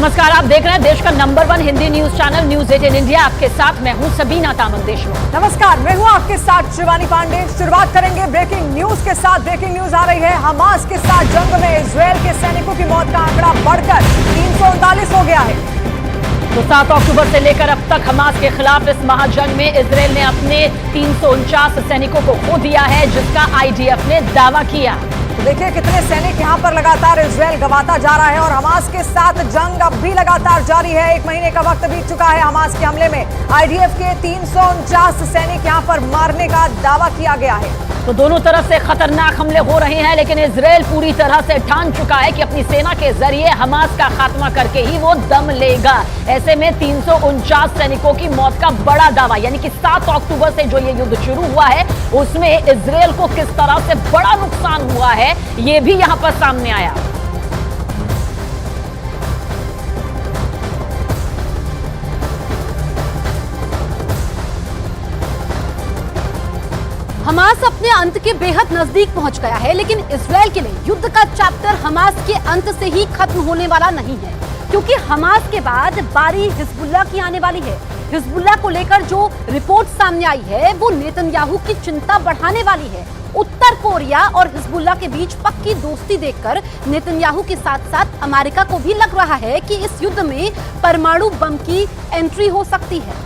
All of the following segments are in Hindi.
नमस्कार, आप देख रहे हैं देश का number 1 Hindi news channel news 18 India. आपके साथ मैं हूं सबीना तामन देशमुख। नमस्कार, मैं हूं आपके साथ शिवानी पांडे। शुरुआत करेंगे ब्रेकिंग न्यूज के साथ। ब्रेकिंग न्यूज आ रही है, हमास के साथ जंग में इजरायल के सैनिकों की मौत का आंकड़ा बढ़कर 339 हो गया है। तो 7 अक्टूबर से लेकर अब तक हमास के खिलाफ इस महाजंग में इजरायल ने अपने 349 सैनिकों को खो दिया है, जिसका आईडीएफ ने दावा किया। तो देखिए कितने सैनिक यहां पर लगातार इजरायल गंवाता जा रहा है और हमास के साथ जंग अब भी लगातार जारी है। 1 महीने का वक्त बीत चुका है हमास के हमले में। आईडीएफ के 349 सैनिक यहां पर मारने का दावा किया गया है। तो दोनों तरफ से खतरनाक हमले हो रहे हैं, लेकिन इजरायल पूरी तरह से ठान चुका है कि अपनी सेना के जरिए हमास का खात्मा करके ही वो दम लेगा। ऐसे में 349 सैनिकों की मौत का बड़ा दावा, यानी कि 7 अक्टूबर से जो ये युद्ध शुरू हुआ है उसमें इजरायल को किस तरह से बड़ा नुकसान हुआ है, ये भी यहां पर सामने आया। हमास अपने अंत के बेहद नजदीक पहुंच गया है, लेकिन इजरायल के लिए युद्ध का चैप्टर हमास के अंत से ही खत्म होने वाला नहीं है, क्योंकि हमास के बाद बारी हिजबुल्लाह की आने वाली है। हिजबुल्लाह को लेकर जो रिपोर्ट सामने आई है वो नेतन्याहू की चिंता बढ़ाने वाली है। उत्तर कोरिया और हिजबुल्लाह के बीच पक्की दोस्ती देखकर नेतन्याहू के साथ साथ अमेरिका को भी लग रहा है कि इस युद्ध में परमाणु बम की एंट्री हो सकती है।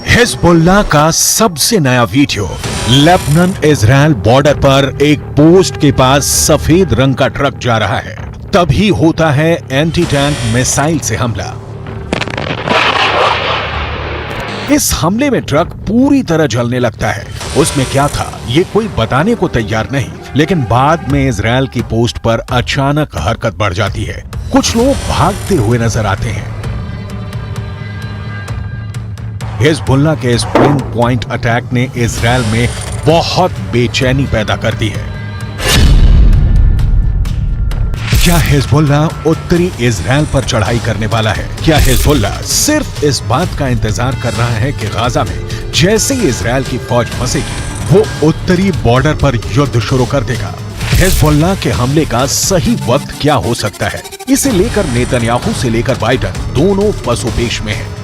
हिजबुल्लाह का सबसे नया वीडियो। लेबनान इजरायल बॉर्डर पर एक पोस्ट के पास सफेद रंग का ट्रक जा रहा है, तभी होता है एंटी टैंक मिसाइल से हमला। इस हमले में ट्रक पूरी तरह जलने लगता है। उसमें क्या था ये कोई बताने को तैयार नहीं, लेकिन बाद में इजरायल की पोस्ट पर अचानक हरकत बढ़ जाती है। कुछ लोग भागते हुए नजर आते हैं। हिजबुल्लाह के इस पिन पॉइंट अटैक ने इजरायल में बहुत बेचैनी पैदा कर दी है। क्या हिजबुल्लाह उत्तरी इजरायल पर चढ़ाई करने वाला है? क्या हिजबुल्लाह सिर्फ इस बात का इंतजार कर रहा है कि गाजा में जैसे ही इजरायल की फौज फंसेगी वो उत्तरी बॉर्डर पर युद्ध शुरू कर देगा? हिजबुल्लाह के हमले का सही वक्त क्या हो सकता है? इसे लेकर नेतन्याहू से लेकर बाइडन दोनों पसोपेश में हैं।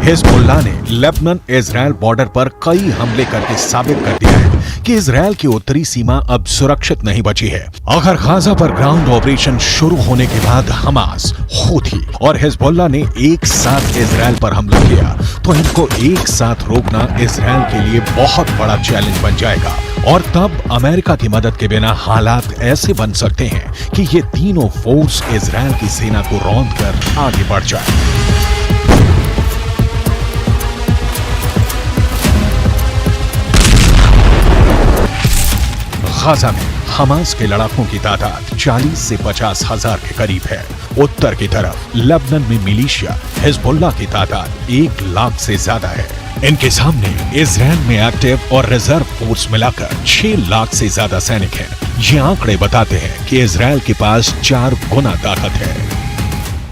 हिजबुल्लाह ने लेबनान इजरायल बॉर्डर पर कई हमले करके साबित कर दिया है कि इजरायल की उत्तरी सीमा अब सुरक्षित नहीं बची है। अगर गाजा पर ग्राउंड ऑपरेशन शुरू होने के बाद हमास, हूथी और हिजबुल्लाह ने एक साथ इजरायल पर हमला किया तो इनको एक साथ रोकना इजरायल के लिए बहुत बड़ा चैलेंज बन जाएगा। और तब अमेरिका की मदद के बिना हालात ऐसे बन सकते हैं कि ये तीनों फोर्स इजरायल की सेना को रौंद कर आगे बढ़ जाए। गाजा में हमास के लड़ाकों की तादाद 40 से 50 हजार के करीब है। उत्तर की तरफ लेबनान में मिलिशिया हिजबुल्लाह की तादाद 1 लाख से ज्यादा है। इनके सामने इजरायल में एक्टिव और रिजर्व फोर्स मिलाकर 6 लाख से ज्यादा सैनिक हैं। ये आंकड़े बताते हैं कि इजरायल के पास 4 गुना ताकत है।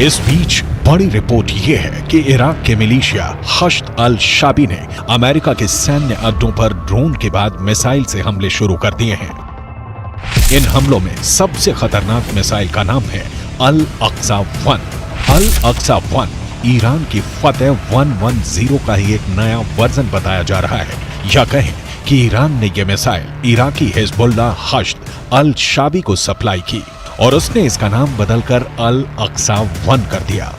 इस बीच बड़ी रिपोर्ट यह है कि इराक के मिलिशिया हश्द अल शाबी ने अमेरिका के सैन्य अड्डों पर ड्रोन के बाद मिसाइल से हमले शुरू कर दिए हैं। इन हमलों में सबसे खतरनाक मिसाइल का नाम है अल अक्सा 1। अल अक्सा 1 ईरान की फतेह 110 का ही एक नया वर्जन बताया जा रहा है। या कहें कि ईरान ने यह मिसाइल इराकी हिजबुल्लाह हश्द अल शाबी को सप्लाई की और उसने इसका नाम बदलकर अल अक्सा 1 कर दिया।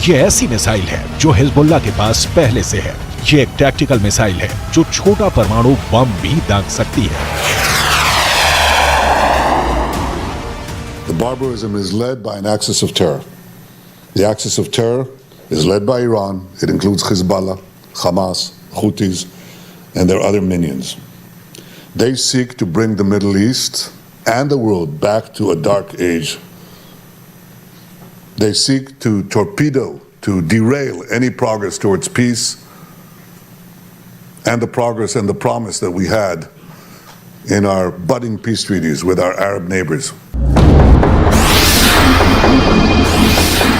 यह ऐसी मिसाइल है जो हिजबुल्लाह के पास पहले से है। यह एक टैक्टिकल मिसाइल है जो छोटा परमाणु बम भी दाग सकती है। The barbarism is led by an axis of terror. The axis of terror is led by Iran. It includes Hezbollah, Hamas, Houthis, and their other minions. They seek to bring the Middle East and the world back to a dark age They seek to torpedo, to derail any progress towards peace and the progress and the promise that we had in our budding peace treaties with our Arab neighbors.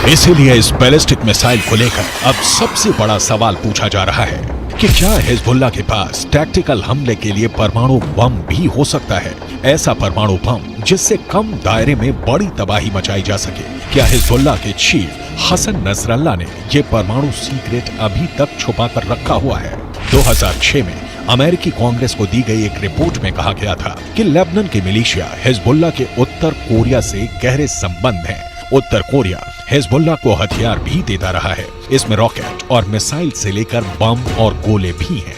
इसीलिए इस बैलिस्टिक मिसाइल को लेकर अब सबसे बड़ा सवाल पूछा जा रहा है कि क्या हिजबुल्लाह के पास टैक्टिकल हमले के लिए परमाणु बम भी हो सकता है, ऐसा परमाणु बम जिससे कम दायरे में बड़ी तबाही मचाई जा सके। क्या हिजबुल्लाह के चीफ हसन नसरल्लाह ने यह परमाणु सीक्रेट अभी तक छुपा कर रखा हुआ है? 2006 में अमेरिकी कांग्रेस को दी गई एक रिपोर्ट में कहा गया था कि लेबनान की मिलिशिया हिजबुल्लाह के उत्तर कोरिया से गहरे संबंध हैं। उत्तर कोरिया हिजबुल्लाह को हथियार भी देता रहा है। इसमें रॉकेट और मिसाइल से लेकर बम और गोले भी हैं।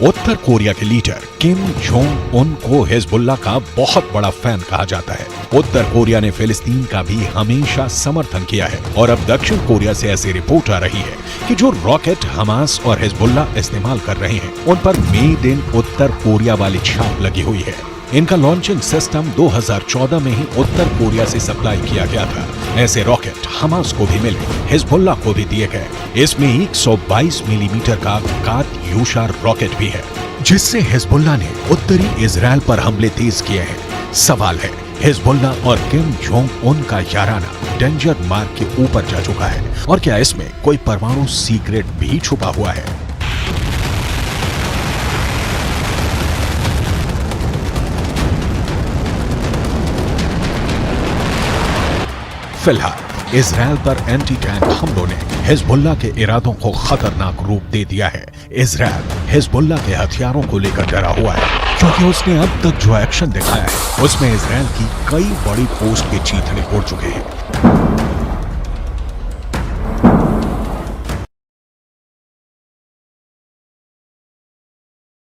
उत्तर कोरिया के लीडर किम जोंग उन को हिजबुल्लाह का बहुत बड़ा फैन कहा जाता है। उत्तर कोरिया ने फिलिस्तीन का भी हमेशा समर्थन किया है और अब दक्षिण कोरिया से ऐसी रिपोर्ट आ रही है कि जो रॉकेट हमास और हिजबुल्लाह इस्तेमाल कर रहे हैं उन पर मेड इन उत्तर कोरिया वाली छाप लगी हुई है। इनका लॉन्चिंग सिस्टम 2014 में ही उत्तर कोरिया से सप्लाई किया गया था। ऐसे रॉकेट हमास को भी मिले, हिजबुल्लाह को भी दिए गए। इसमें 122 मिलीमीटर का कात्यूशा रॉकेट भी है, जिससे हिजबुल्लाह ने उत्तरी इजराइल पर हमले तेज किए हैं। सवाल है, हिजबुल्लाह और किम जोंग उन का याराना डेंजर मार्क के ऊपर जा चुका है और क्या इसमें कोई परमाणु सीक्रेट भी छुपा हुआ है? फिलहाल इजराइल पर एंटी टैंक हमलों ने हिजबुल्लाह के इरादों को खतरनाक रूप दे दिया है। इजराइल हिजबुल्लाह के हथियारों को लेकर डरा हुआ है क्योंकि उसने अब तक जो एक्शन दिखाया है उसमें इजराइल की कई बड़ी पोस्ट के चीथड़े उड़ चुके हैं।